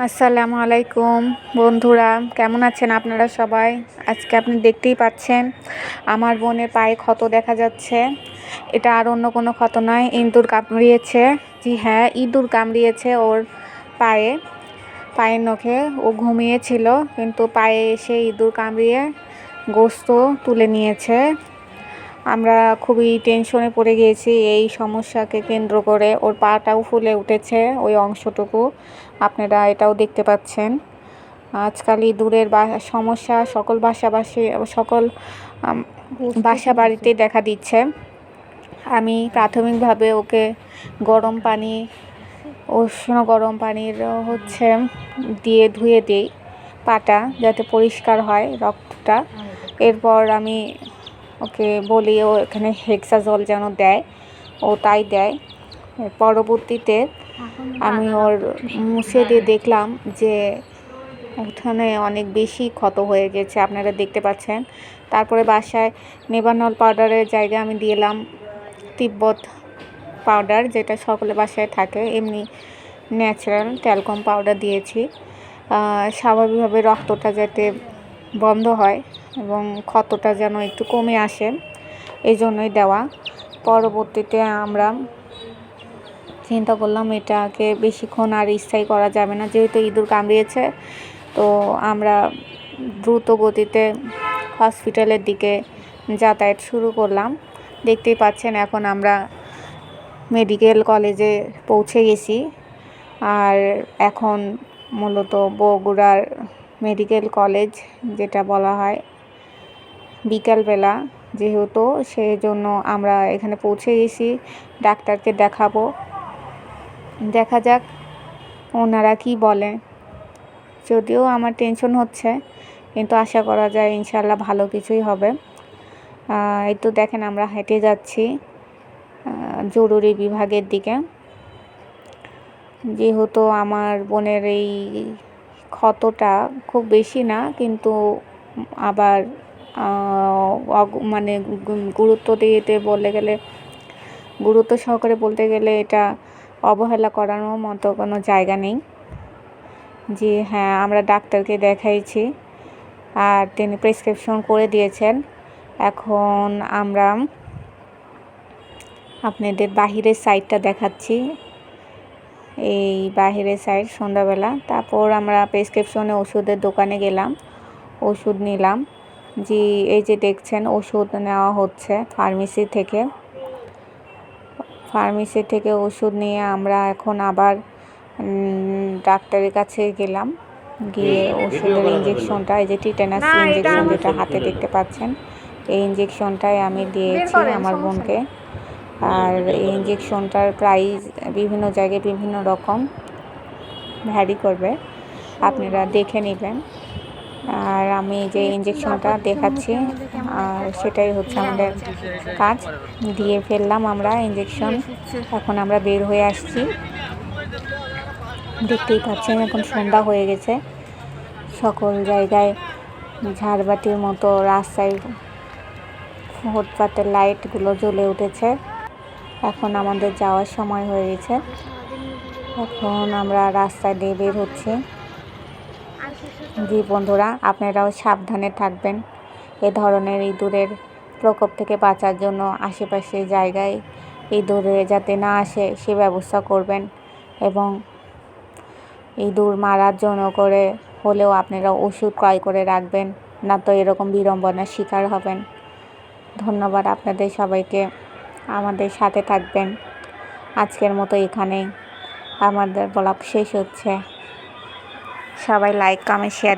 আসসালামু আলাইকুম বন্ধুরা, কেমন আছেন আপনারা সবাই? আজকে আপনি দেখতেই পাচ্ছেন আমার বোনের পায়ে ক্ষত দেখা যাচ্ছে। এটা আর অন্য কোনো ক্ষত নয়, ইঁদুর কামড়িয়েছে। জি হ্যাঁ, ইঁদুর কামড়িয়েছে ওর পায়ের নখে। ও ঘুমিয়েছিল, কিন্তু পায়ে এসে ইঁদুর কামড়িয়ে গোস্ত তুলে নিয়েছে। আমরা খুবই টেনশনে পড়ে গিয়েছি এই সমস্যাকে কেন্দ্র করে। ওর পাটাও ফুলে উঠেছে, ওই অংশটুকু আপনারা এটাও দেখতে পাচ্ছেন। আজকাল ইঁদুরের সমস্যা সকল বাসা বাড়িতেই দেখা দিচ্ছে। আমি প্রাথমিকভাবে ওকে গরম পানি, উষ্ণ গরম পানির দিয়ে ধুয়ে দিই পাটা, যাতে পরিষ্কার হয় রক্তটা। এরপর আমি ওকে বলি ও এখানে হেক্সাজল যেন দেয়, ও তাই দেয়। পরবর্তীতে আমি ওর মুছে দিয়ে দেখলাম যে ওখানে অনেক বেশি ক্ষত হয়ে গেছে, আপনারা দেখতে পাচ্ছেন। তারপরে বাসায় নেভানল পাউডারের জায়গায় আমি দিলাম তিব্বত পাউডার, যেটা সকলের বাসায় থাকে। এমনি ন্যাচারাল ট্যালকম পাউডার দিয়েছি, স্বাভাবিকভাবে রক্তটা যাতে বন্ধ হয় এবং ক্ষতটা যেন একটু কমে আসে, এই জন্যই দেওয়া। পরবর্তীতে আমরা চিন্তা করলাম এটাকে বেশিক্ষণ আর স্থায়ী করা যাবে না, যেহেতু ইঁদুর কামড়িয়েছে। তো আমরা দ্রুত গতিতে হসপিটালের দিকে যাতায়াত শুরু করলাম। দেখতেই পাচ্ছেন এখন আমরা মেডিকেল কলেজে পৌঁছে গেছি। আর এখন মূলত বগুড়ার মেডিকেল কলেজ, যেটা বলা হয়, বিকালবেলা যেহেতু, সেই জন্য আমরা এখানে পৌঁছে গেছি। ডাক্তারকে দেখাবো, দেখা যাক ওনারা কি বলে। যদিও আমার টেনশন হচ্ছে, কিন্তু আশা করা যায় ইনশাল্লাহ ভালো কিছুই হবে। এই তো দেখেন আমরা হেঁটে যাচ্ছি জরুরি বিভাগের দিকে। যেহেতু আমার বোনের এই ক্ষতটা খুব বেশি না, কিন্তু আবার মানে গুরুত্ব সহকারে বলতে গেলে এটা অবহেলা করানোর মতো কোনো জায়গা নেই। জি হ্যাঁ, আমরা ডাক্তারকে দেখাইছি আর তিনি প্রেসক্রিপশন করে দিয়েছেন। এখন আমরা আপনাদের বাহিরের সাইডটা দেখাচ্ছি, এই বাহিরের সাইড সন্ধ্যাবেলা। তারপর আমরা প্রেসক্রিপশনে ওষুধের দোকানে গেলাম, ওষুধ নিলাম। জি এই যে দেখছেন ওষুধ নেওয়া হচ্ছে ফার্মেসি থেকে ওষুধ নিয়ে আমরা এখন আবার ডাক্তারের কাছে গেলাম। গিয়ে ওষুধের ইঞ্জেকশনটা, এই যে টিটেনাস ইঞ্জেকশন যেটা হাতে দেখতে পাচ্ছেন, এই ইঞ্জেকশনটাই আমি দিয়েছি আমার বোনকে। আর এই ইঞ্জেকশনটার প্রাইস বিভিন্ন জায়গায় বিভিন্ন রকম ভ্যারি করবে, আপনারা দেখে নেবেন। আর আমি যে ইঞ্জেকশনটা দেখাচ্ছি আর সেটাই হচ্ছে আমাদের কাজ। দিয়ে ফেললাম আমরা ইঞ্জেকশন। এখন আমরা বের হয়ে আসছি, দেখতেই পাচ্ছেন এখন সন্ধ্যা হয়ে গেছে। সকল জায়গায় ঝাড়বাতির মতো রাস্তায় ফুটপাতের লাইটগুলো জ্বলে উঠেছে। এখন আমাদের যাওয়ার সময় হয়ে গেছে, এখন আমরা রাস্তায় দিয়ে বের হচ্ছি। জি বন্ধুরা, আপনারাও সাবধানে থাকবেন। এ ধরনের ইঁদুরের প্রকোপ থেকে বাঁচার জন্য আশেপাশে জায়গায় ইঁদুরে যাতে না আসে সে ব্যবস্থা করবেন, এবং ইঁদুর মারার জন্য করে হলেও আপনারা ওষুধ ক্রয় করে রাখবেন, না তো এরকম বিড়ম্বনার শিকার হবেন। ধন্যবাদ আপনাদের সবাইকে, আমাদের সাথে থাকবেন। আজকের মতো এখানেই আমাদের ব্লগ শেষ হচ্ছে। সবাই লাইক, কমেন্ট, শেয়ার